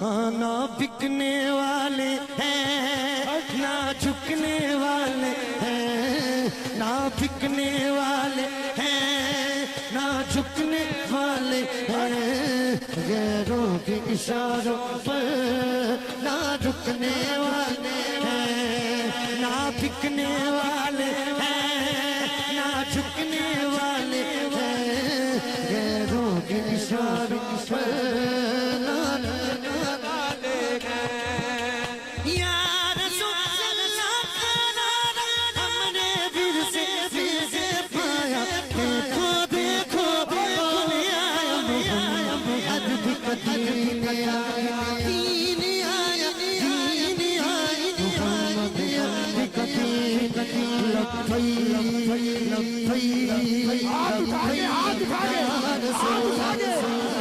نہ بکنے والے ہیں نہ جھکنے والے ہیں، نہ بکنے والے ہیں نہ جھکنے والے ہیں، غیروں کے اشاروں پر نہ جھکنے والے ہیں، نہ بکنے والے ہیں نہ جھکنے والے ہیں، غیروں کے اشاروں پر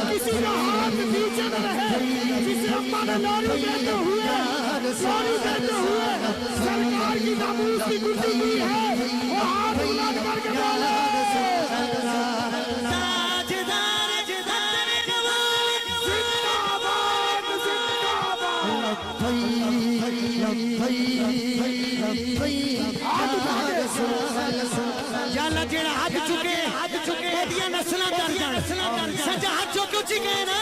کسی کا ہاتھ نیچے نہ رہے، جسے اماں نے ناری دیتے ہوئے سرکار کی ناموس کی گھٹی کی ہے، وہ ہاتھ بلند کر کے بولے جالا جیڑا ہاتھ چکے دیا نسلہ در جان سجا ہاتھ چکے اچھی گئے نا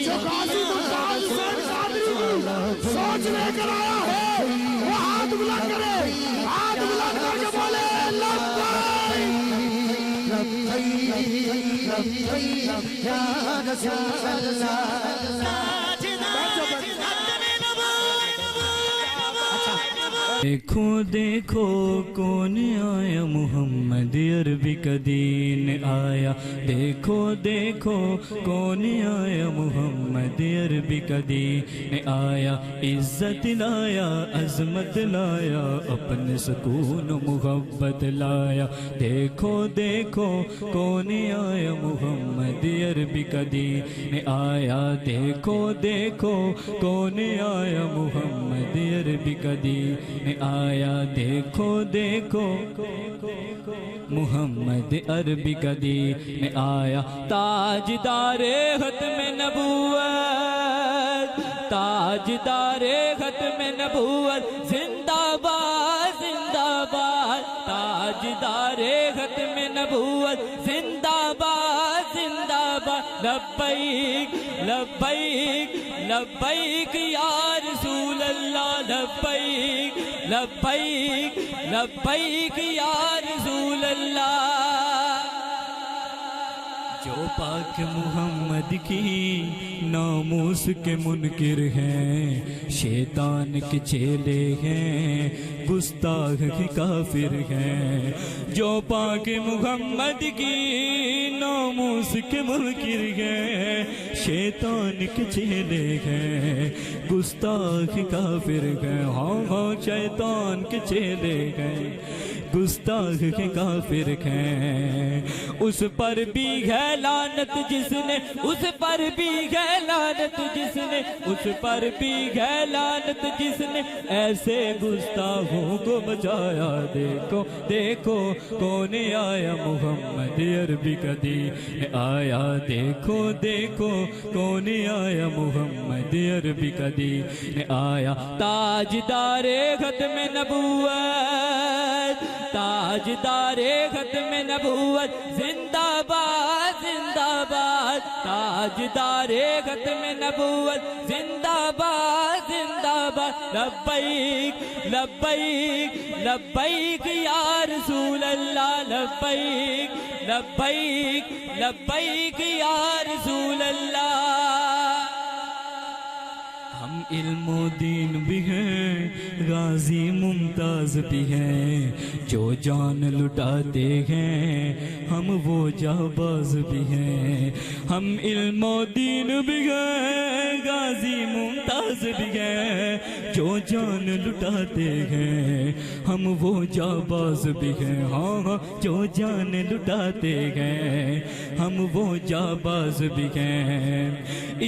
جو غازی ممتاز حسین قادری سوچ لے کر آیا ہے، وہ ہاتھ بلند کرے، ہاتھ بلند کر کے بولے یا رسول اللہ۔ دیکھو دیکھو کون آیا، محمد عربی کا دین آیا، دیکھو دیکھو کون آیا، محمد عربی کا دین آیا، عزت لایا عظمت لایا، اپنے سکون و محبت لایا، دیکھو دیکھو کون آیا، محمد عربی کا دین آیا، دیکھو دیکھو کون آیا، محمد عربی کا دین آیا، دیکھو دیکھو محمد عربی کا دین آیا، تاجدار ختم نبوت، تاجدار ختم نبوت، زندہ باد زندہ باد، تاجدار ختم نبوت، زندہ باد زندہ باد، لبیک لبیک لبیک یا رسول اللہ، لبیک لبیک لبیک یا رسول اللہ۔ جو پاک محمد کی ناموس کے منکر ہیں، شیطان کے چیلے ہیں، گستاخ کے کافر ہیں، جو پاک محمد کی ناموس کے منکر ہیں، شیطان کے چیلے ہیں، گستاخ کافر ہیں، ہاں ہاں شیطان کے چیلے ہیں، گستاخ کے کافر ہیں، اس پر بھی ہے لعنت جس نے، اس پر بھی ہے لعنت جس نے، اس پر بھی ہے لعنت جس نے ایسے گستاخوں کو بچایا، دیکھو دیکھو کون آیا، محمد عربی کا دین آیا، دیکھو دیکھو کون آیا، محمد عربی کا دین آیا، تاجدار ختم نبوت، تاجدار ختم نبوت، زندہ باد زندہ باد، تاجدار ختم نبوت، زندہ باد زندہ باد، لبیک لبیک لبیک یا رسول اللہ، لبیک لبیک لبیک یا رسول اللہ۔ ہم علم و دین بھی ہیں، غازی ممتاز بھی ہیں، جو جان لٹاتے ہیں ہم وہ جانباز بھی ہیں، ہم علم و دین بھی ہیں، غازی ممتاز بھی ہیں، جو جان لٹاتے ہیں ہم وہ جانباز بھی ہیں، ہاں ہاں جو جان لٹاتے ہیں ہم وہ جانباز بھی ہیں،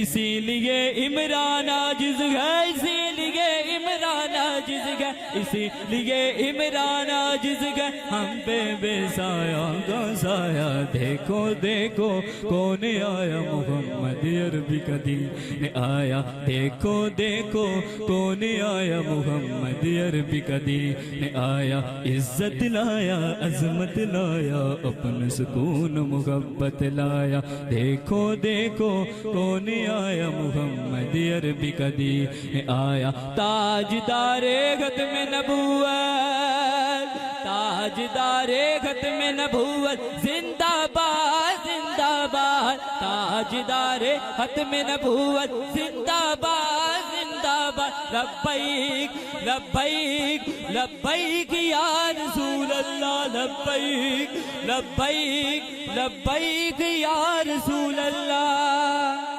اسی لیے عمران عاجز ہے، اسی لیے عمران عاجز ہے، اسی لیے عمران عاجز ہے، ہم پہ بے سایہ کا آیا دیکھو دیکھو کون آیا محمد عربی کا دین آیا دیکھو دیکھو کون آیا محمد عربی کا دین آیا عزت لایا عظمت لایا اپن سکون محبت لایا دیکھو دیکھو کون آیا محمد عربی کا دین آیا تاجدار ختم نبوت تاجدار ختم نبوت زندہ باد زندہ باد تاجدار ختم نبوت زندہ باد زندہ باد لبیک لبیک لبیک یا رسول اللہ لبیک لبیک لبیک یا رسول اللہ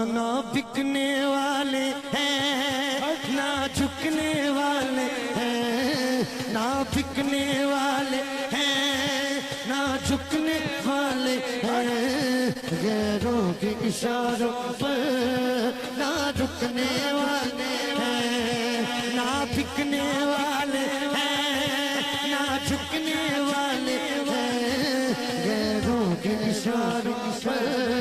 نہ بکنے والے ہیں نہ جھکنے والے ہیں نہ بکنے والے ہیں نہ جھکنے والے ہیں غیروں کے اشاروں پر نہ جھکنے والے ہیں نہ بکنے والے ہیں نہ جھکنے والے ہیں غیروں کے اشاروں پر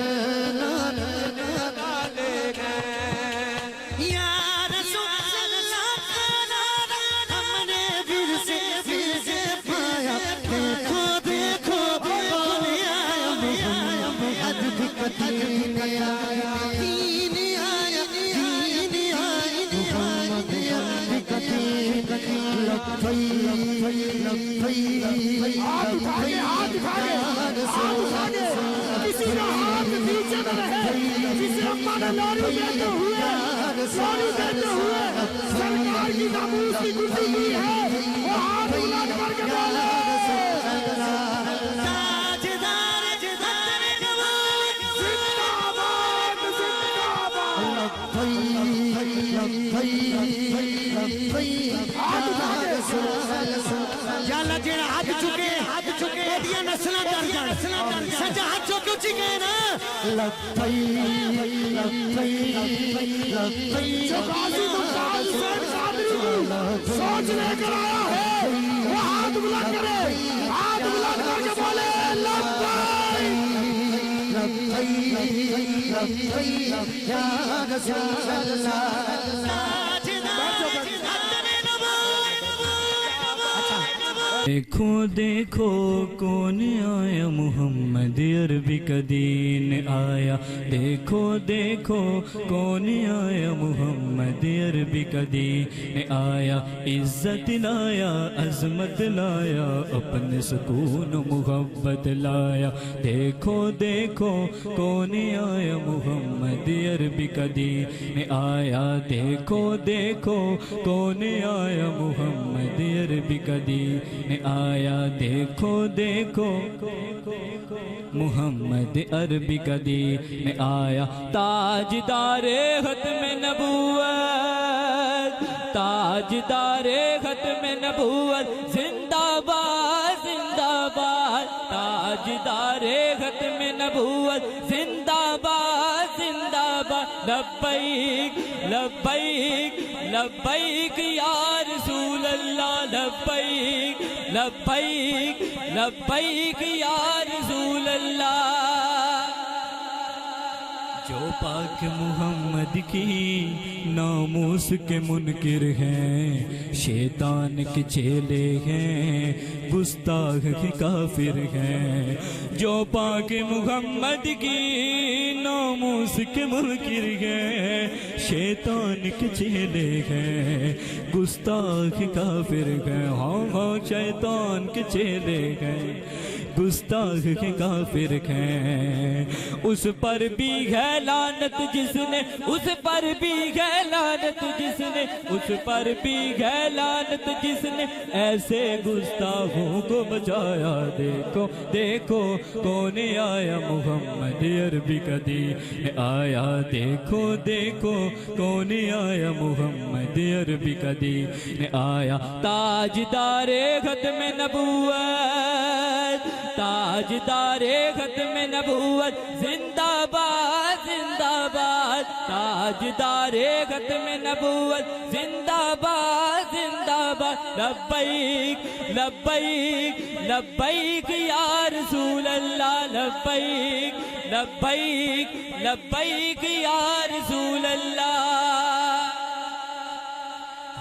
کسی کا ہاتھ نیچے نہ رہے جسے اماں نے لوری دیتے ہوئے سرکار کی ناموس کی گزی ہوئی ہے وہ ہاتھ اولاد کر کے بولے یا اللہ جیڑا ہاتھ چکے ایڈیاں نسلہ در جان سچا ہاتھ چکے اچھی گئے نا جو غازی ممتاز حسین قادری سوچ لے کر آیا ہے وہ ہاتھ بلند کرے ہاتھ بلند کر کے بولے لبیک یا رسول اللہ دیکھو دیکھو کون آیا محمد عربی کا دین آیا دیکھو دیکھو کون آیا محمد عربی کا دین آیا عزت لایا عظمت لایا اپنے سکون محبت لایا دیکھو دیکھو کون آیا محمد عربی کا دین آیا دیکھو دیکھو کون آیا محمد عربی کا دین آیا دیکھو دیکھو محمد عربی کا دین آیا تاجدار ختم نبوت تاجدار ختم نبوت زندہ باد زندہ باد تاجدار ختم نبوت زندہ باد زندہ باد لبیک لبیک لبیک یا رسول اللہ لبیک لبیک لبیک یا رسول اللہ جو پاک محمد کی ناموس کے منکر ہیں شیطان کے چیلے ہیں گستاخ کے کافر ہیں جو پاک محمد کی ناموس کے منکر ہیں شیطان کے چیلے ہیں گستاخ کافر ہیں ہاں شیطان کے چیلے ہیں گستاخ کے کافر ہیں اس پر بھی ہے لعنت جس نے اس پر بھی ہے لعنت جس نے اس پر بھی ہے لعنت جس نے ایسے گستاخوں کو بچایا دیکھو دیکھو کون آیا محمد عربی کا دین آیا دیکھو دیکھو کون آیا محمد عربی کا دین آیا تاجدار ختم نبوت تاجدار ختم نبوت زندہ باد زندہ باد تاجدار ختم نبوت زندہ باد زندہ باد لبیک لبیک لبیک یا رسول اللہ لبیک لبیک لبیک یا رسول اللہ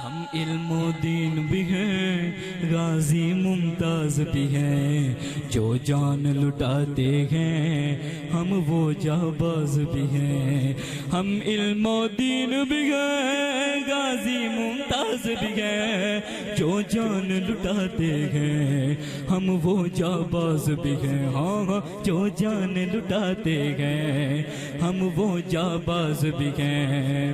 ہم علم و دین بھی ہیں غازی ممتاز بھی ہیں جو جان لٹاتے ہیں ہم وہ جانباز بھی ہیں ہم علم و دین بھی ہیں غازی ممتاز بھی ہیں جو جان لٹاتے ہیں ہم وہ جانباز بھی ہیں ہاں جو جان لٹاتے ہیں ہم وہ جانباز بھی ہیں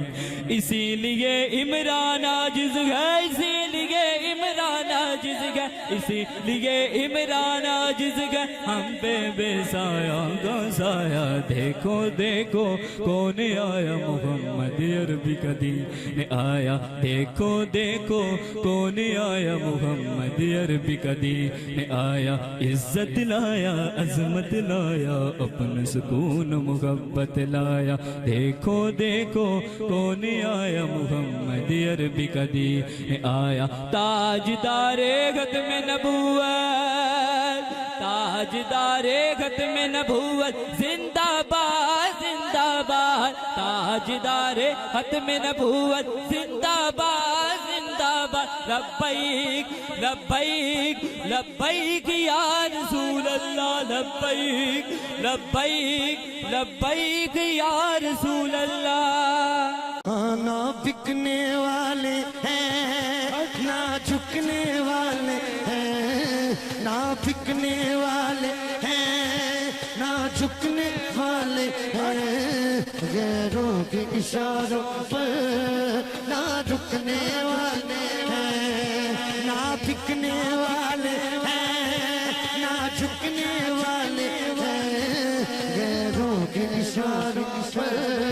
اسی لیے عمران عاجز ہے اسی لیے عمران عاجز ہے اسی لیے عمران عاجز ہے ہم پہ بے سایہ کا سایہ دیکھو دیکھو کون آیا محمد عربی کا دین آیا دیکھو دیکھو کون آیا محمد عربی کا دین آیا عزت لایا عظمت لایا اپنا سکون محبت لایا دیکھو دیکھو کون آیا محمد عربی کا دین آیا تاجدار ختم نبوت تاجدار ختم نبوت زندہ باد زندہ باد تاجدار ختم نبوت زندہ باد زندہ باد لبیک لبیک لبیک یا رسول اللہ لبیک لبیک لبیک یا رسول اللہ نہ بکنے والے ہیں نہ جھکنے والے ہیں نہ بکنے والے ہیں نہ جھکنے والے ہیں غیروں کے اشاروں پر نہ جھکنے والے ہیں نہ بکنے والے ہیں نہ جھکنے والے ہیں غیروں کے اشاروں پر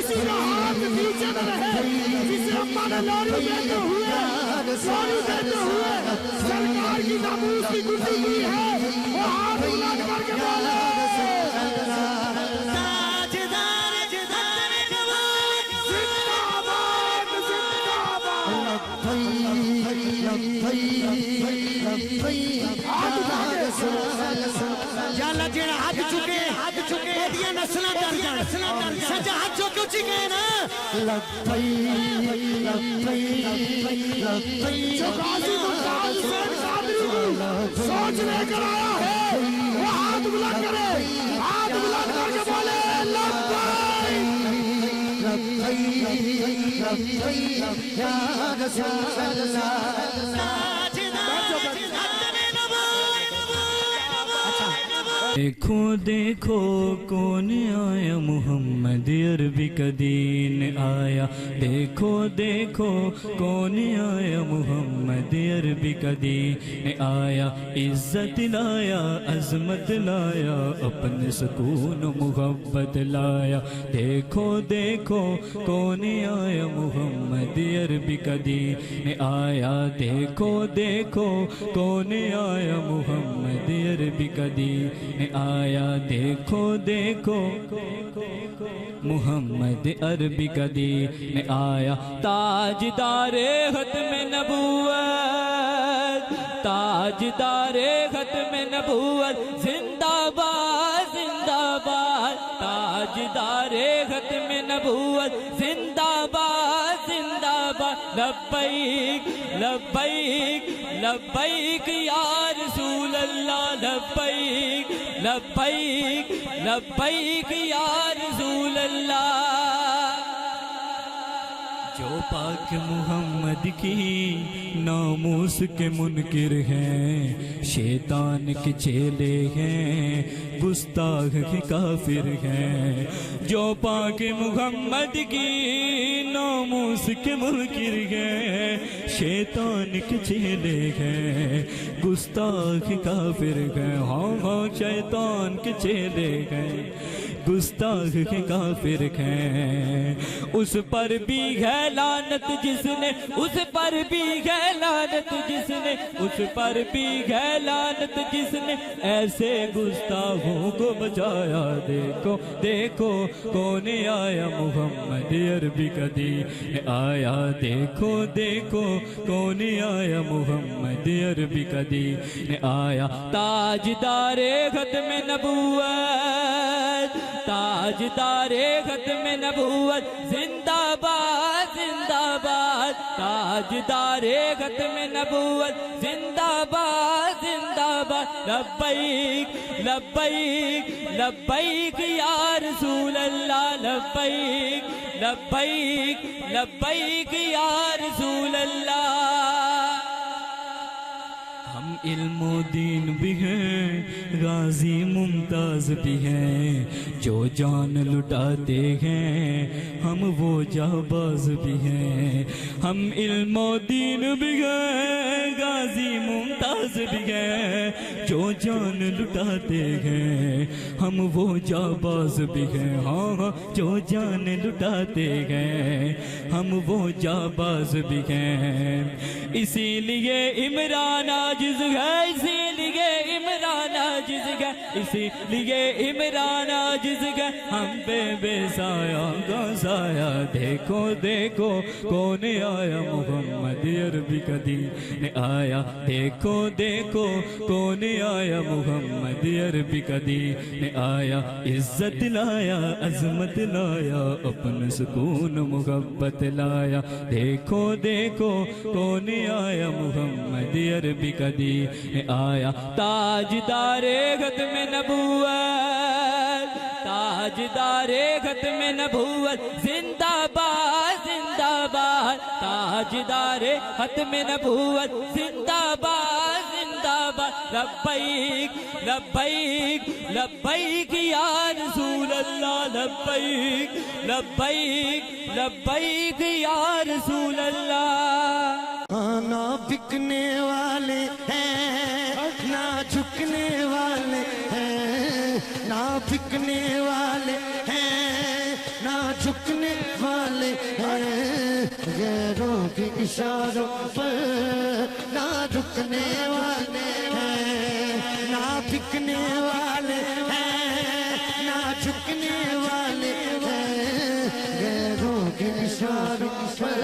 کسی کا ہاتھ نیچے نہ رہے جسے اماں نے لوری دیتے ہوئے سرکار کی ناموس کی گھٹی کی ہے وہ ہاتھ اولاد کر کے بولے یا اللہ جیڑا ہاتھ چکے دیا نسلہ در جان سجا ہاتھ چکے چکے نا لبیک لبیک لبیک جو غازی ممتاز حسین قادری سوچ لے کر آیا ہے وہ ہاتھ بلند کرے ہاتھ بلند کر کے بولے لبیک لبیک لبیک یا رسول اللہ دیکھو دیکھو کون آیا محمد عربی کا دین آیا دیکھو دیکھو کون آیا محمد عربی کا دین آیا عزت لایا عظمت لایا اپنے سکون محبت لایا دیکھو دیکھو کون آیا محمد عربی کا دین آیا دیکھو دیکھو کون آیا محمد عربی کا دین آیا دیکھو دیکھو محمد عربی کا دین آیا تاجدار ختم نبوت تاجدار ختم نبوت زندہ باد زندہ باد تاجدار ختم نبوت زندہ باد زندہ باد لبیک لبیک لبیک یا رسول اللہ لبیک لبیک لبیک یا رسول اللہ جو پاک محمد کی ناموس کے منکر ہیں شیطان کے چیلے ہیں گستاخ کے کافر ہیں، جو پاک محمد کی ناموس کے منکر ہیں، شیطان کے چیلے ہیں، گستاخ کافر ہیں، ہاں ہاں شیطان کے چیلے ہیں، گستاخ کے کافر ہیں۔ اس پر بھی ہے لعنت جس نے، اس پر بھی ہے لعنت جس نے، اس پر بھی ہے لعنت جس نے ایسے گستاخوں کو بچایا۔ دیکھو دیکھو کون آیا، محمد عربی کا دین آیا، دیکھو دیکھو کون آیا، محمد عربی کا دین آیا۔ تاجدار ختم نبوت، تاجدار ختم نبوت زندہ باد زندہ باد، تاجدار ختم نبوت زندہ باد زندہ باد۔ لبیک لبیک لبیک یا رسول اللہ، لبیک لبیک لبیک یا رسول اللہ۔ ہم علم و دین بھی ہیں، غازی ممتاز بھی ہیں، جو جان لٹاتے ہیں ہم وہ جانباز بھی ہیں۔ ہم علم و دین بھی ہیں، غازی ممتاز بھی ہیں، جو جان لٹاتے ہیں ہم وہ جانباز بھی ہیں، ہاں ہاں جو جان لٹاتے ہیں ہم وہ جانباز بھی ہیں۔ اسی لیے عمران عاجز ہے، اسی لیے عمران عاجز ہے، اسی لیے عمران عاجز ہے، ہم پہ بے سایہ کا سایہ۔ دیکھو دیکھو کون آیا، محمد عربی کا دین آیا، دیکھو دیکھو کون آیا، محمد عربی کا دین آیا۔ عزت لایا، عظمت لایا، اپنا سکون محبت لایا۔ دیکھو دیکھو کون آیا، محمد عربی کا دین آیا۔ تاجدار ختم نبوت، تاجدار ختم نبوت زندہ باد زندہ باد، تاجدار ختم نبوت زندہ باد زندہ باد۔ لبیک لبیک لبیک یا رسول اللہ، لبیک لبیک لبیک یا رسول اللہ۔ نہ بکنے والے ہیں، نہ جھکنے والے ہیں، نہ بکنے والے ہیں، نہ جھکنے والے ہیں، غیروں کے اشاروں پر نہ رکنے والے ہیں، نہ بکنے والے ہیں، نہ جھکنے والے ہیں، غیروں کے اشاروں پر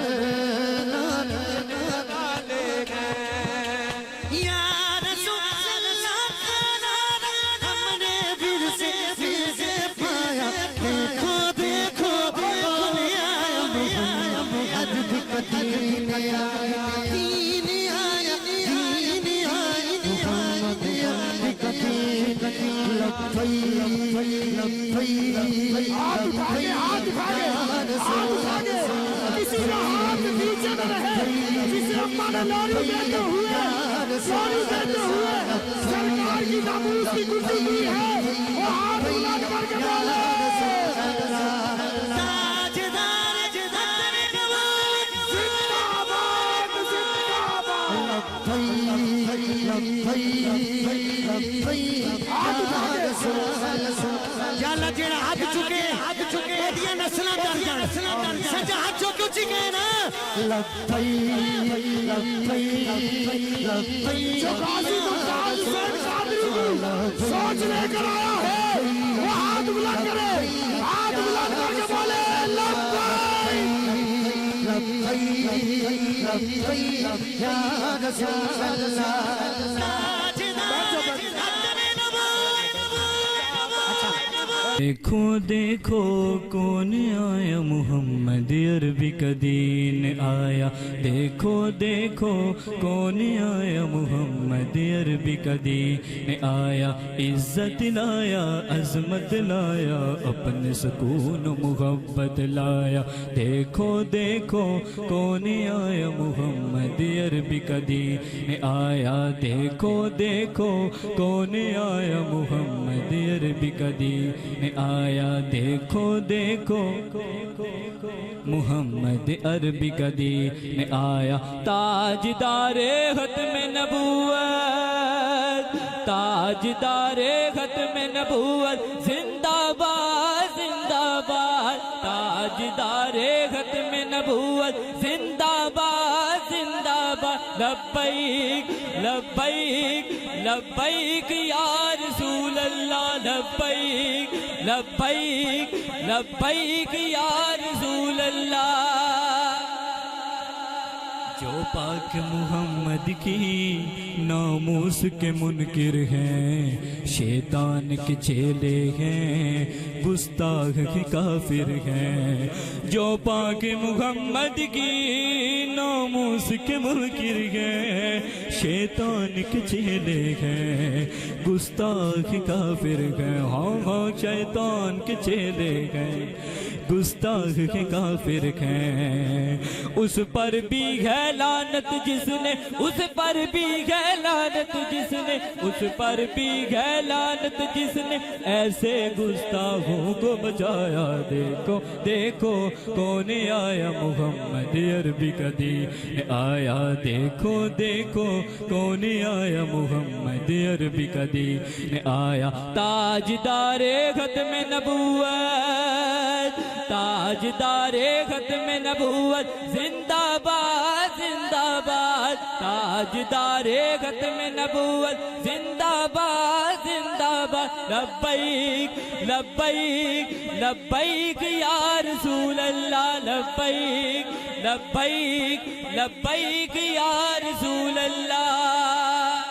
کسی کا ہاتھ نیچے نہ رہے، جسے اماں نے لوری دیتے ہوئے سرکار کی ناموس کی گنڈی کی ہے، وہ ہاتھ اٹھا کر کے بولے جالا جیڑا ہاتھ چکے دیا نسلہ در جان سجا ہاتھ چکے اچھی گئے نا جو غازی ممتاز حسین قادری کو سوچ لے کر آیا ہے، وہ ہاتھ بلند کرے، ہاتھ بلند کر کے بولے لبیک یا رسول اللہ۔ دیکھو دیکھو کون آیا محمد عربی کا دین آیا دیکھو دیکھو کون آیا محمد عربی کا دین آیا عزت لایا عظمت لایا اپنے سکون و محبت لایا دیکھو دیکھو کون آیا محمد عربی کا دین آیا دیکھو دیکھو کون آیا محمد عربی کا دین آیا دیکھو دیکھو محمد عربی کا دین آیا تاجدار ختم نبوت تاجدار ختم نبوت زندہ باد زندہ باد تاجدار ختم نبوت زندہ باد زندہ باد لبیک لبیک لبیک یا رسول اللہ لبیک لبیک لبیک یا رسول اللہ جو پاک محمد کی ناموس کے منکر ہیں شیطان کے چیلے ہیں گستاخ کے کافر ہیں جو پاک محمد کی ناموس کے منکر ہیں شیطان کے چیلے ہیں گستاخ کے کافر ہیں ہاں ہاں شیطان کے چیلے ہیں گستاخ کے کافر ہیں اس پر بھی ہے لعنت جس نے اس پر بھی ہے لعنت جس نے اس پر بھی ہے لعنت جس نے ایسے گستاخوں کو بچایا دیکھو دیکھو کون آیا محمد عربی کا دین آیا دیکھو دیکھو کون آیا محمد عربی کا دین آیا تاجدار ختم نبوت تاجدار ختم نبوت زندہ باد زندہ باد تاجدار ختم نبوت زندہ باد زندہ باد لبیک لبیک لبیک یا رسول اللہ لبیک لبیک لبیک یا رسول اللہ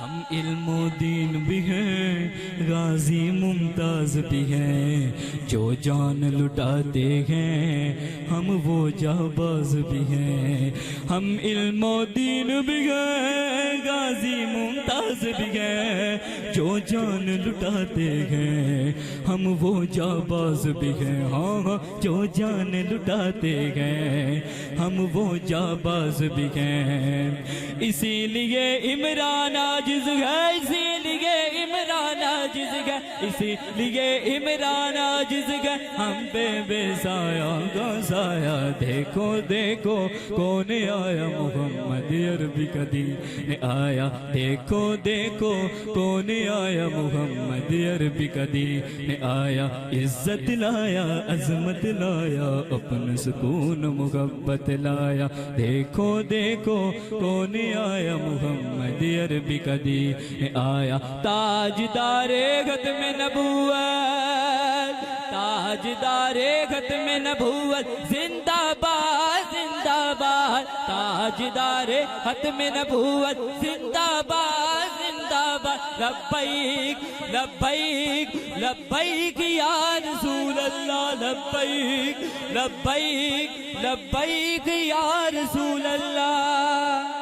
ہم علم و دین بھی ہیں غازی ممتاز بھی ہیں جو جان لٹاتے ہیں ہم وہ جانباز بھی ہیں ہم علم و دین بھی ہیں غازی ممتاز بھی ہیں جو جان لٹاتے ہیں ہم وہ جانباز بھی ہیں ہاں ہاں جو جان لٹاتے ہیں ہم وہ جانباز بھی ہیں اسی لیے عمران عاجز ہے اسی لیے عمران عاجز ہے اسی لیے عمران عاجز ہے ہم پہ بے سایہ کا سایہ دیکھو دیکھو کون آیا محمد عربی کا دین آیا دیکھو دیکھو کون آیا محمد عربی کا دین آیا عزت لایا عظمت لایا اپنا سکون محبت لایا دیکھو دیکھو کون آیا محمد عربی کا دین آیا تاجدار ختم نبوت تاجدار ختم نبوت زندہ باد زندہ باد تاجدار ختم نبوت زندہ باد زندہ باد لبیک لبیک لبیک یا رسول اللہ لبیک لبیک لبیک یا رسول اللہ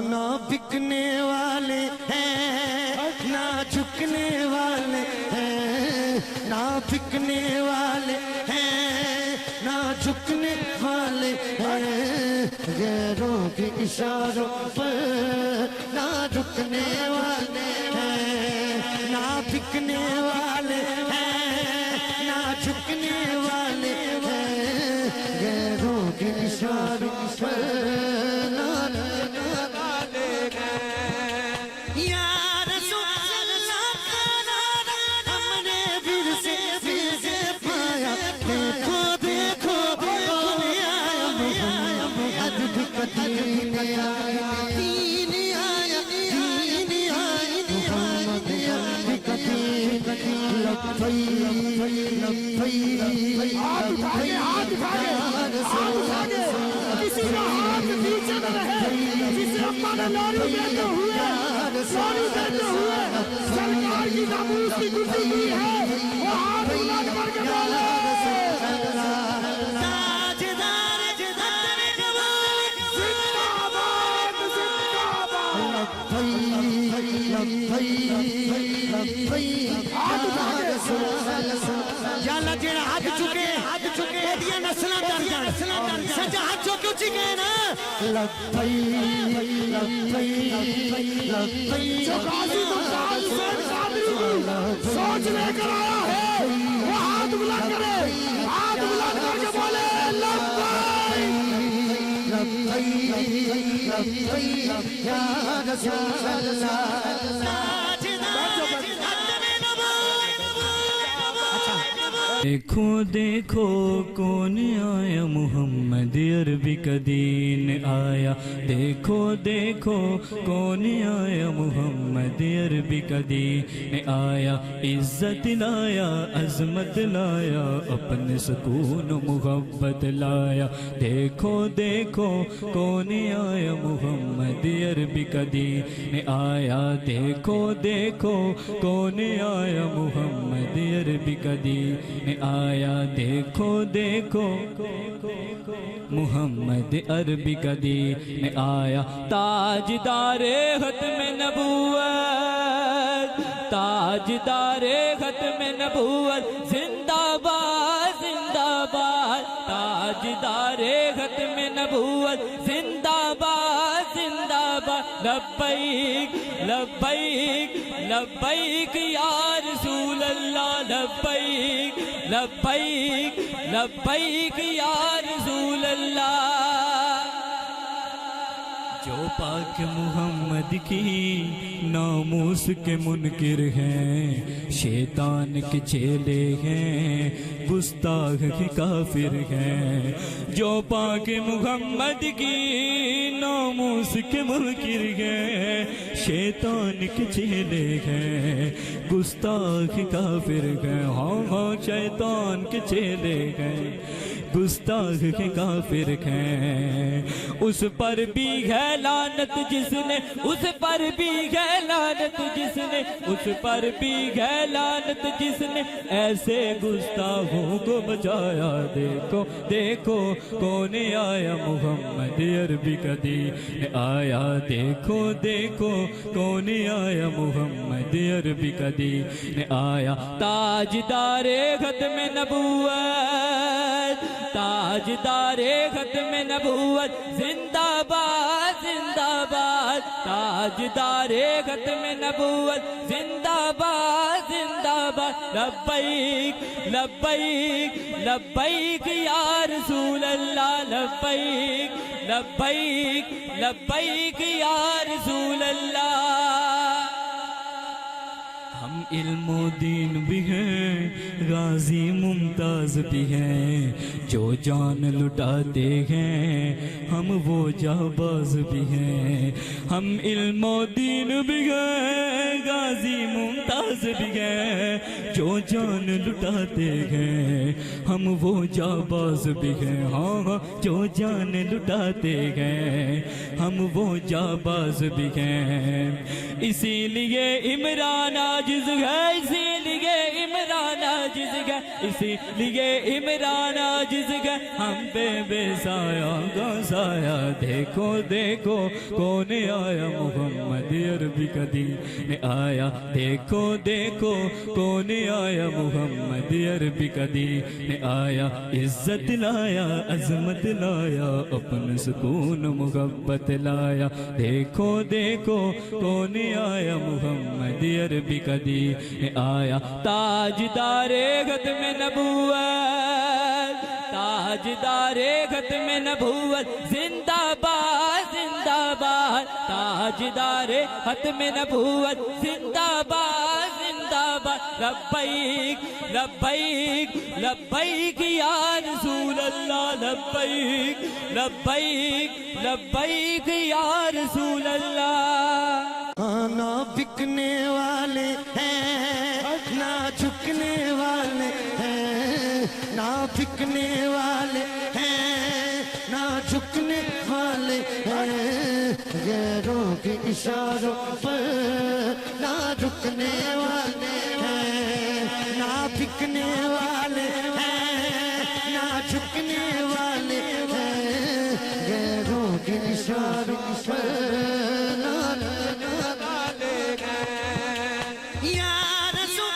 نہ بکنے والے ہیں نہ جھکنے والے ہیں نہ بکنے والے ہیں نہ جھکنے والے ہیں غیروں کے اشاروں پر نہ جھکنے والے ہیں نہ بکنے والے ہیں نہ جھکنے والے ہیں غیروں کے اشاروں پر سرکار کی ناموس کی گزری ہوئی ہے ہاتھ اٹھا کے یا اللہ جیڑا ہاتھ چکے ایڈیاں نسلہ در جان سجا ہاتھ چکے اچھی گئے نا جو غازی ممتاز حسین قادری سوچ لے کر آیا ہے وہ ہاتھ بلند کرے ہاتھ بلند کر کے بولے یا رسول اللہ دیکھو دیکھو کون آیا محمد عربی کا دین آیا دیکھو دیکھو کون آیا محمد عربی کا دین آیا عزت لایا عظمت لایا اپنے سکون و محبت لایا دیکھو دیکھو کون آیا محمد عربی کا دین آیا دیکھو دیکھو کون آیا محمد عربی کا دین آیا دیکھو دیکھو محمد عربی کا دین آیا تاجدار ختم نبوت تاجدار ختم نبوت زندہ باد زندہ باد تاجدار ختم نبوت زندہ باد زندہ باد لبیک لبیک لبیک یا رسول اللہ لبیک لبیک لبیک یا رسول اللہ جو پاک محمد کی ناموس کے منکر ہیں شیطان کے چیلے ہیں گستاخ کے کافر ہیں جو پاک محمد کی ناموس کے منکر ہیں شیطان کے چیلے ہیں گستاخ کافر ہیں ہاں ہاں شیطان کے چیلے ہیں گستاخ کے کافر ہیں اس پر بھی ہے لعنت جس نے اس پر بھی ہے لعنت جس نے اس پر بھی ہے لعنت جس نے ایسے گستاخوں کو بچایا دیکھو دیکھو کون آیا محمد عربی کا دین آیا دیکھو دیکھو کون آیا محمد عربی کا دین آیا تاجدار ختم نبوت تاجدار ختم نبوت زندہ باد زندہ باد تاجدار ختم نبوت زندہ باد زندہ باد لبیک لبیک لبیک یا رسول اللہ لبیک لبیک لبیک یا رسول اللہ ہم علم و دین بھی ہیں غازی ممتاز بھی ہیں جو جان لٹاتے ہیں ہم وہ جانباز بھی ہیں ہم علم و دین بھی ہیں غازی ممتاز بھی ہیں جو جان لٹاتے ہیں ہم وہ جانباز بھی ہیں ہاں ہاں جو جان لٹاتے ہیں ہم وہ جانباز بھی ہیں اسی لیے عمران عاجز ہے اسی لیے عمران عاجز ہے اسی لیے عمران عاجز ہے ہم بے سایہ کا سایہ دیکھو دیکھو کون آیا محمد عربی کا دین آیا دیکھو دیکھو کون آیا محمد عربی کا دین آیا عزت لایا عظمت لایا اپنا سکون محبت لایا دیکھو دیکھو کون آیا محمد عربی کا دین آیا تاجدار ختم نبوت تاجدار ختم نبوت زندہ باد زندہ باد تاجدار ختم نبوت زندہ باد زندہ باد لبیک لبیک لبیک یا رسول اللہ لبیک لبیک لبیک یا رسول اللہ نہ بکنے والے ہیں نہ جھکنے والے ہیں نہ بکنے والے ہیں نہ جھکنے والے ہیں غیروں کے اشاروں پر نہ جھکنے والے ہیں نہ بکنے والے ہیں نہ جھکنے والے ہیں غیروں کے اشاروں پر یا رسول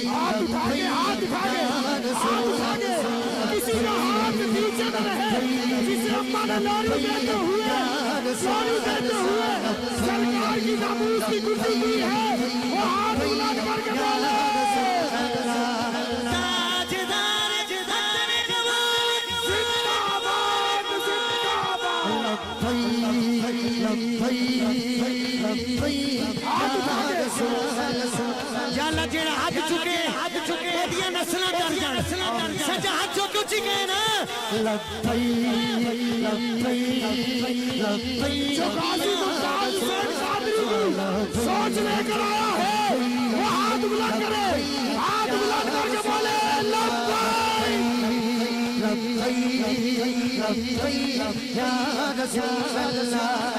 ہاتھ اٹھا کے ہاتھ اٹھا کے ہاتھ اٹھا کے کسی کا ہاتھ نیچے نہ رہے جسے اماں نے لاری دیتے ہوئے سرکار کی ناموس کی کرسی کی ہے وہ ہاتھ بلند کر کے بولے یا اللہ جیڑا ہاتھ چکے دیا نسلہ در جان سچا ہاتھ چکے چکے نا جو غازی ممتاز حسین قادری سوچ لے کر آیا ہے وہ ہاتھ بلند کرے ہاتھ بلند کر کے بولے یا رسول اللہ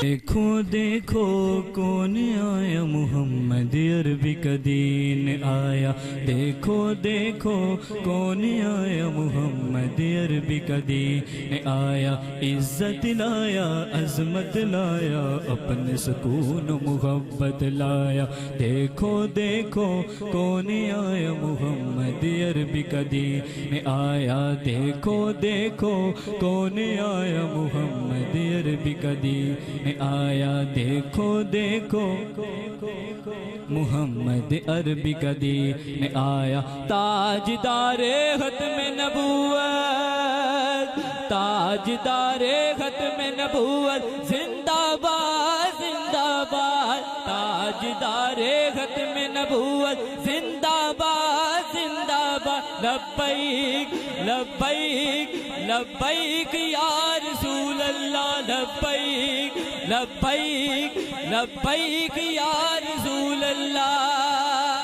دیکھو دیکھو کون آیا محمد عربی کا دین آیا دیکھو دیکھو کون آیا محمد عربی کا دین آیا عزت لایا عظمت لایا اپنے سکون و محبت لایا دیکھو دیکھو کون آیا محمد عربی کا دین آیا دیکھو دیکھو کون آیا محمد عربی کا دین آیا دیکھو دیکھو محمد عربی کا دین آیا تاجدار ختم نبوت تاجدار ختم نبوت زندہ باد زندہ باد تاجدار ختم نبوت زندہ باد زندہ باد لبیک لبیک لبیک یا رسول اللہ لبیک لبیک لبیک یا رسول اللہ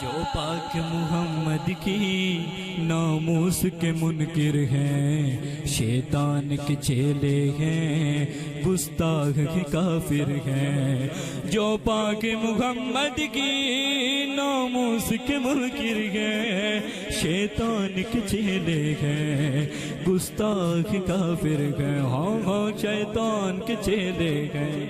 جو پاک محمد کی ناموس کے منکر ہیں شیطان کے چیلے ہیں گستاخ کے کافر ہیں جو پاک محمد کی ناموس کے منکر ہیں شیطان کے چیلے ہیں گستاخ کافر ہیں ہاں ہاں شیطان کے چیلے ہیں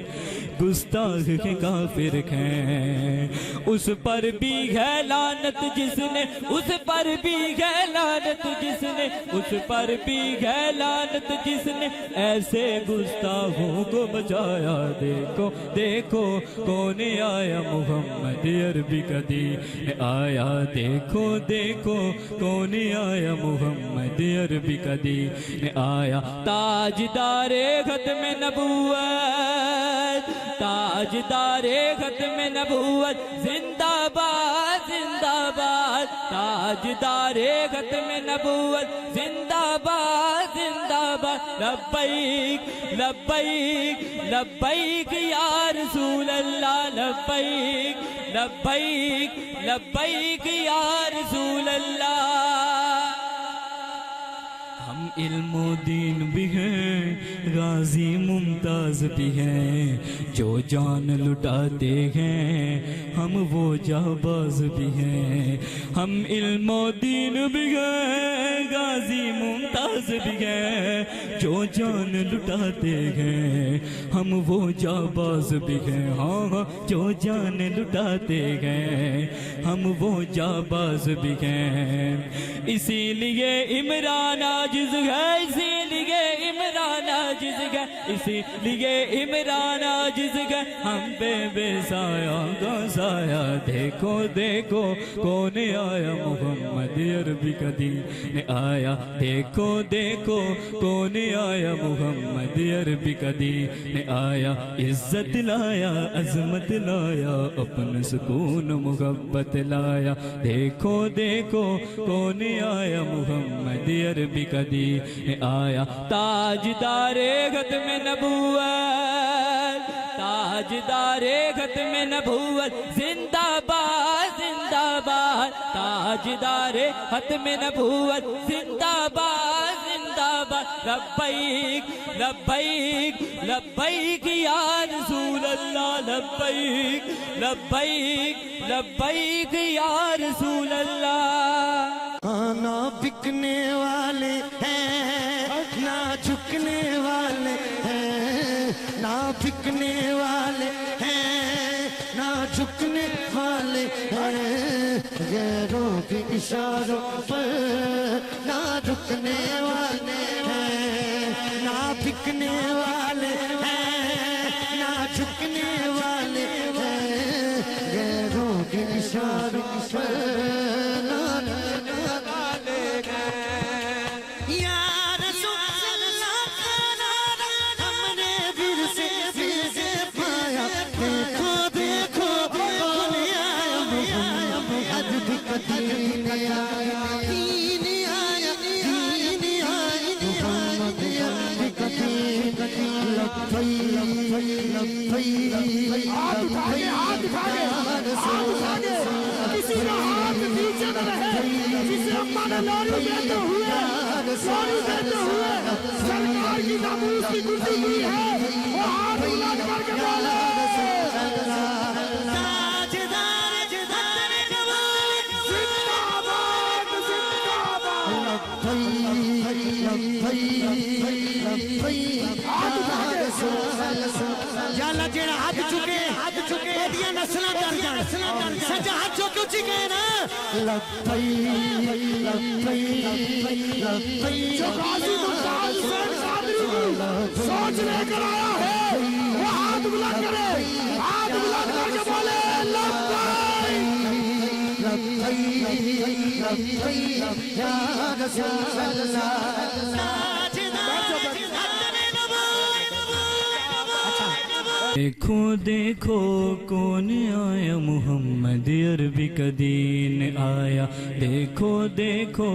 گستاخ کے کافر ہیں اس پر بھی ہے لعنت جس نے اس پر بھی ہے لعنت جس نے اس پر بھی ہے لعنت جس نے ایسے گستاخوں کو بچایا دیکھو دیکھو کون آیا محمد عربی کا دین آیا دیکھو دیکھو کون آیا محمد عربی کا دین آیا تاجدار ختم نبوت تاجدار ختم نبوت زندہ باد زندہ باد تاجدار ختم نبوت زندہ باد زندہ باد لبیک لبیک لبیک یا رسول اللہ لبیک لبیک لبیک یا رسول اللہ ہم علم و دین بھی ہیں غازی ممتاز بھی ہیں جو جان لٹاتے ہیں ہم وہ جانباز بھی ہیں ہم علم و دین بھی ہیں غازی ممتاز بھی ہیں جو جان لٹاتے ہیں ہم وہ جانباز بھی ہیں ہاں ہاں جو جان لٹاتے ہیں ہم وہ جانباز بھی ہیں اسی لیے عمران عاجز ہے اسی لیے عمران عاجز ہے اسی لیے عمران عاجز ہے ہم بے سایہ کا سایہ دیکھو دیکھو کون آیا محمد عربی کا دین آیا دیکھو دیکھو کون آیا محمد عربی کا دین آیا عزت لایا عظمت لایا اپنا سکون محبت لایا دیکھو دیکھو کون آیا محمد عربی کا دین آیا تاجدار ختم نبوت تاجدار ختم نبوت زندہ باد زندہ باد تاجدار ختم نبوت زندہ باد زندہ باد لبیک لبیک لبیک یا رسول اللہ لبیک لبیک لبیک یا رسول اللہ نہ بکنے والے ہیں نہ جھکنے والے ہیں نہ بکنے والے ہیں نہ جھکنے والے ہیں غیروں کے اشاروں پر نہ رکنے والے ہیں نہ بکنے والے ہیں نہ جھکنے والے ہیں غیروں کے اشاروں پر نہ رکنے والے ہیں یا رسول اللہ کا نعرہ ہم نے پھر سے پایا دیکھو دیکھو کون آیا ادب قدیم آیا دین آیا دین آیا محمد ادب قدیم ہاتھ اٹھا کے ہاتھ اٹھا کے ہاتھ اٹھا کے کسی کا ہاتھ نیچے نہ رہے جسے اماں نے لوری دیتے ہوئے سرکار کی ناموس کی گزری ہوئی ہے وہ ہاتھ بلند کر کے بولے یا اللہ جیڑا ہاتھ چکے دیا نسلہ در جان سجا ہاتھ چکے اچھی گئے نا جو غازی ممتاز حسین قادری کی سوچ لے کر آیا ہے وہ ہاتھ بلند کرے ہاتھ بلند کر کے بولے یا رسول اللہ دیکھو دیکھو کون آیا محمد عربی کا دین آیا دیکھو دیکھو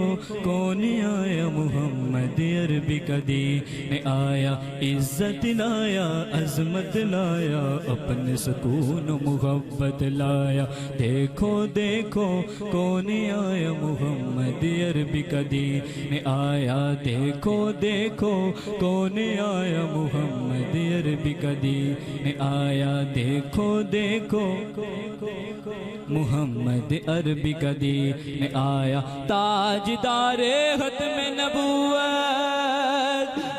کون آیا محمد عربی کا دین آیا عزت لایا عظمت لایا اپنے سکون و محبت لایا دیکھو دیکھو کون آیا محمد عربی کا دین آیا دیکھو دیکھو کون آیا محمد عربی کا دین آیا دیکھو دیکھو محمد عربی کا دین آیا تاجدار ختم نبوت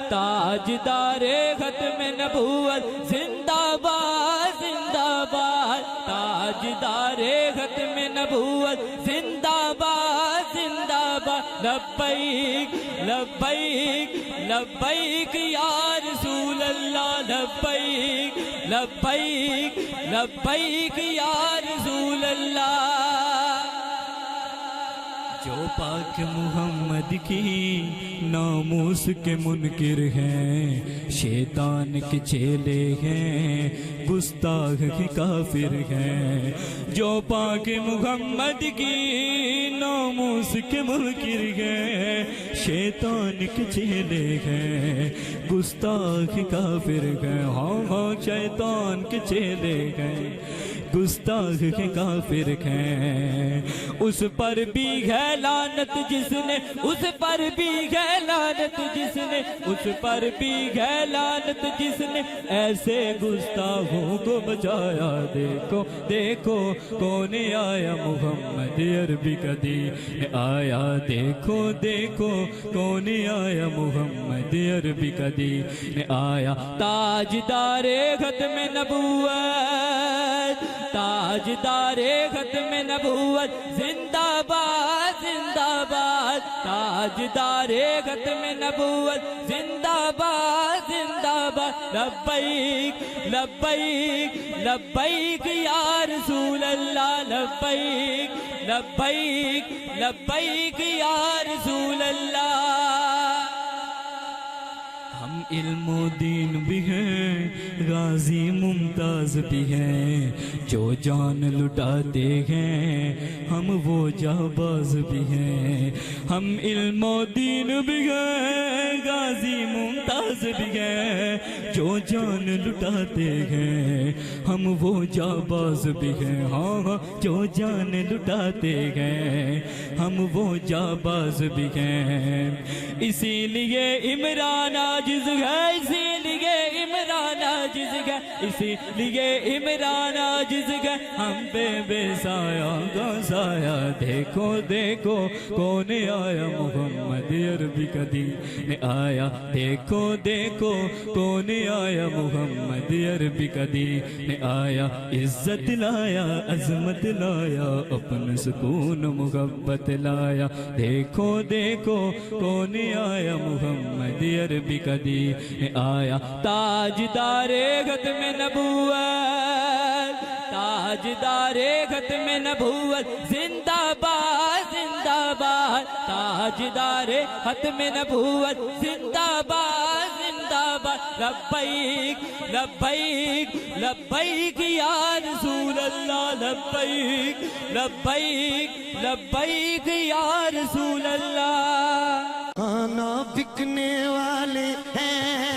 تاجدار ختم نبوت زندہ باد زندہ باد تاجدار ختم نبوت زندہ باد زندہ باد لبیک لبیک لبیک یا رسول اللہ لبیک لبیک لبیک یا رسول اللہ جو پاک محمد کی ناموس کے منکر ہیں شیطان کے چیلے ہیں گستاخ کے کافر ہیں جو پاک محمد کی ناموس کے منکر ہیں شیطان کے چیلے ہیں گستاخ کے کافر ہیں ہاں شیطان کے چیلے ہیں گستاخ کے کافر ہیں اس پر بھی ہے لعنت جس نے اس پر بھی ہے لعنت جس نے اس پر بھی ہے لعنت جس نے ایسے گستاخوں کو بچایا دیکھو دیکھو کون آیا محمد عربی کا دین آیا دیکھو دیکھو کون آیا محمد عربی کا دین آیا تاجدار ختم نبوت تاجدار ختم نبوت زندہ باد زندہ باد تاجدار ختم نبوت زندہ باد زندہ باد لبیک لبیک لبیک یا رسول اللہ لبیک لبیک لبیک یا رسول اللہ ہم علم و دین بھی ہیں غازی ممتاز بھی ہیں جو جان لٹاتے ہیں ہم وہ جانباز بھی ہیں ہم علم و دین بھی ہیں غازی ممتاز بھی ہیں جو جان لٹاتے ہیں ہم وہ جانباز بھی ہیں ہاں جو جان لٹاتے ہیں ہم وہ جانباز بھی ہیں اسی لیے عمران عاجز ہے اسی لیے عمران عمران عاجز گئے اسی لیے عمران عاجز گئے ہم پہ بے سایہ کا سایہ دیکھو دیکھو کون آیا محمد عربی کا دین آیا دیکھو دیکھو کون آیا محمد عربی کا دین آیا عزت لایا عظمت لایا اپن سکون محبت لایا دیکھو دیکھو کون آیا محمد عربی کا دین آیا تاجدار ختم نبوت تاجدار ختم نبوت زندہ باد زندہ باد تاجدار ختم نبوت زندہ باد زندہ باد لبیک لبیک لبیک یا رسول اللہ لبیک لبیک لبیک یا رسول اللہ نہ بکنے والے ہیں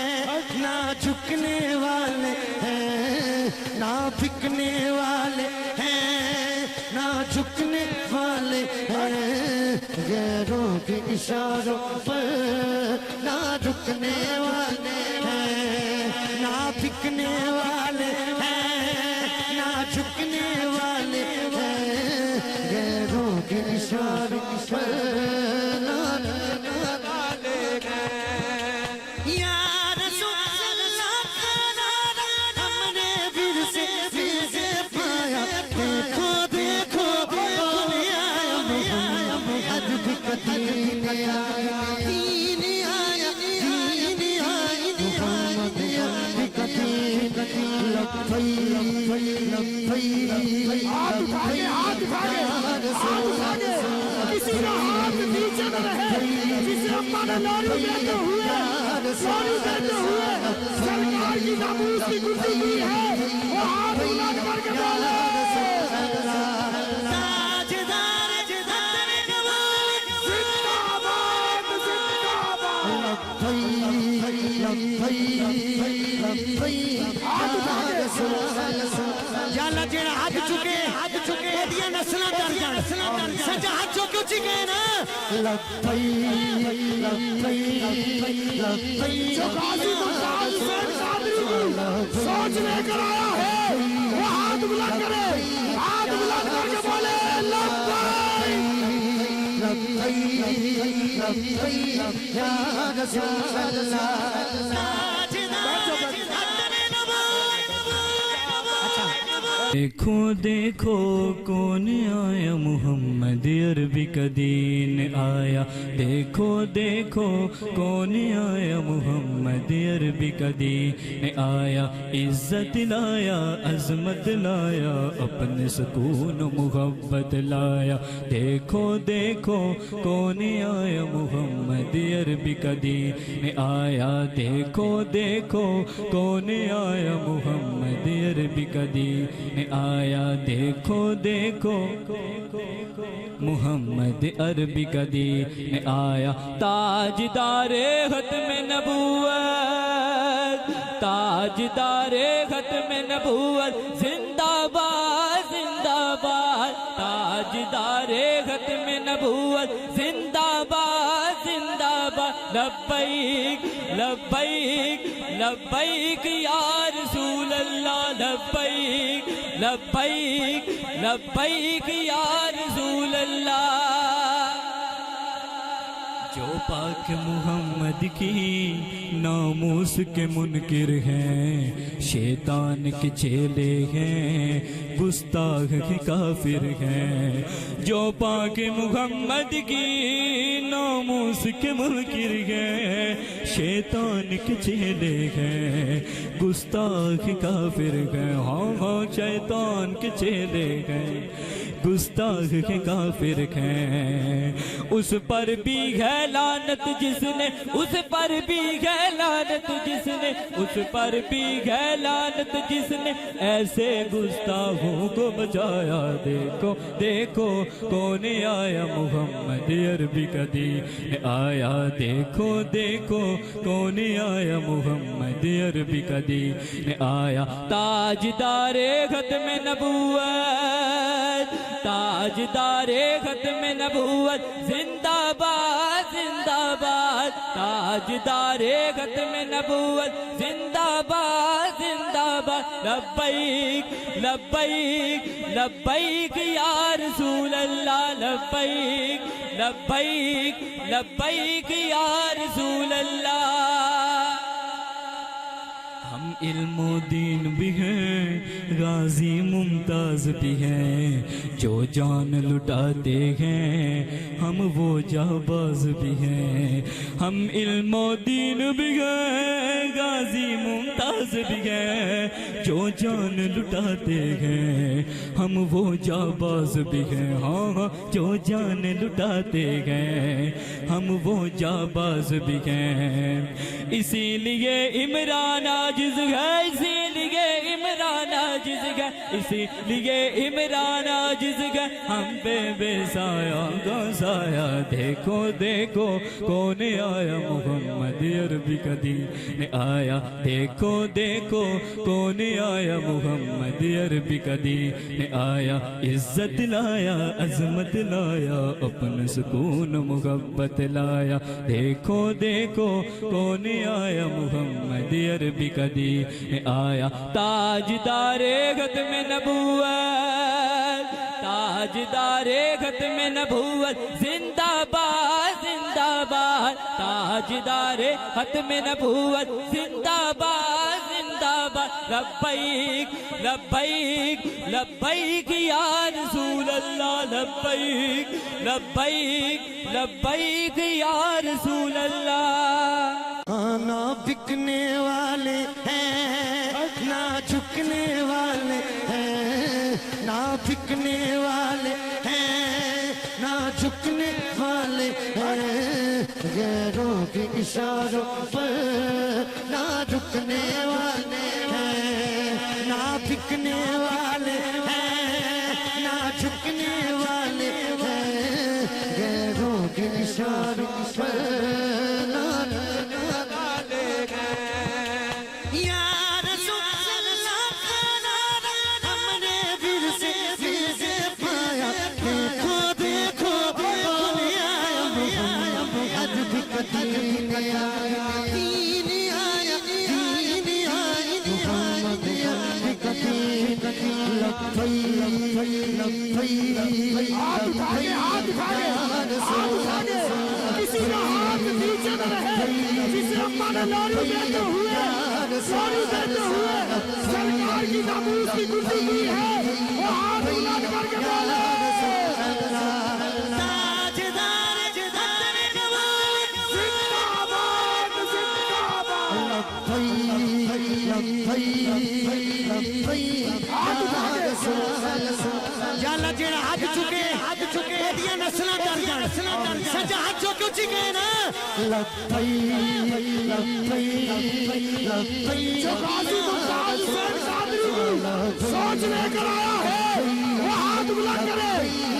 نہ جھکنے والے ہیں نہ بکنے والے ہیں نہ جھکنے والے ہیں غیروں کے اشاروں پر نہ جھکنے والے ہیں نہ بکنے والے ہیں نہ جھکنے والے ہیں غیروں کے اشاروں پر کسی کا ہاتھ نیچے نہ رہے جسے اپنا لاری دیتے ہوئے سرکار کی ناموس کی گزی ہوئی ہے وہ ہاتھ اولاد کر کے بولے یا اللہ جیڑا ہاتھ چکے دیا نسلہ در جان سچا ہاتھ چکے اچھی گئے نا جو غازی ممتاز حسین قادری سوچ لے کر آیا ہے وہ ہاتھ بلند کرے ہاتھ بلند کر کے بولے لبیک یا رسول اللہ دیکھو دیکھو کون آیا محمد عربی کا دین آیا دیکھو دیکھو کون آیا محمد عربی کا دین آیا عزت لایا عظمت لایا اپنے سکون محبت لایا دیکھو دیکھو کون آیا محمد عربی کا دین آیا دیکھو دیکھو کون آیا محمد عربی کا دین آیا دیکھو دیکھو محمد عربی کا دین آیا تاجدار ختم نبوت تاجدار ختم نبوت زندہ باد زندہ باد تاجدار ختم نبوت زندہ باد زندہ باد لبیک لبیک لبیک یا رسول اللہ لبیک لبیک لبیک یا رسول اللہ جو پاک محمد کی ناموس کے منکر ہیں شیطان کے چیلے ہیں گستاخ کے کافر ہیں جو پاک محمد کی ناموس کے منکر ہیں شیطان کے چیلے ہیں گستاخ کافر ہیں ہاں شیطان کے چیلے ہیں گستاخ کے کافر ہیں اس پر بھی ہے لعنت جس نے اس پر بھی ہے لعنت جس نے اس پر بھی ہے لعنت جس نے ایسے گستاخوں کو بچایا دیکھو دیکھو کون آیا محمد عربی کا دین آیا دیکھو دیکھو کون آیا محمد عربی کا دین آیا تاجدار ختم نبوت تاجدار ختم نبوت زندہ باد زندہ باد تاجدار ختم نبوت زندہ باد زندہ باد لبیک لبیک لبیک یا رسول اللہ لبیک لبیک لبیک یا رسول اللہ ہم علم و دین بھی ہیں غازی ممتاز بھی ہیں جو جان لٹاتے ہیں ہم وہ جانباز بھی ہیں ہم علم و دین بھی ہیں غازی ممتاز بھی ہیں جو جان لٹاتے ہیں ہم وہ جانباز بھی ہیں ہاں ہاں جو جان لٹاتے ہیں ہم وہ جانباز بھی ہیں اسی لیے عمران عاجز ہے اسی لیے عمران عاجز ہے اسی لیے عمران عاجز ہے ہم بے سایہ کا سایہ دیکھو دیکھو کون آیا محمد عربی کا دین آیا دیکھو دیکھو کون آیا محمد عربی کا دین آیا عزت لایا عظمت لایا اپنا سکون محبت لایا دیکھو دیکھو کون آیا محمد عربی کا دین آیا تاجدار ختم نبوت تاجدار ختم نبوت زندہ باد زندہ باد تاجدار ختم نبوت زندہ باد زندہ باد لبیک لبیک لبیک یا رسول اللہ لبیک لبیک لبیک یا رسول اللہ نہ بکنے والے ہیں نہ جھکنے والے ہیں نہ بکنے والے ہیں نہ جھکنے والے ہیں غیروں کے اشاروں پر نہ جھکنے والے ہیں نہ بکنے والے ہیں نہ جھکنے والے ہیں غیروں کے اشاروں پر کسی کا ہاتھ نیچے نہ رہے جسے اپنا نے لوری دیتے ہوئے سرکار کی ناموس کی کرسی کی ہے وہ ہاتھ اولاد کر کے بولے یا اللہ جیڑا ہاتھ چکے دیا نسلہ در جان سچا ہاتھ چکے چکے نا لبیک لبیک جو غازی ممتاز حسین قادری سوچ لے کر آیا ہے وہ ہاتھ بلند کرے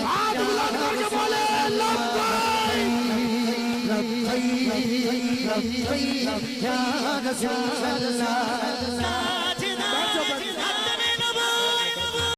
ہاتھ بلند کر کے بولے لبیک لبیک لبیک یا رسول اللہ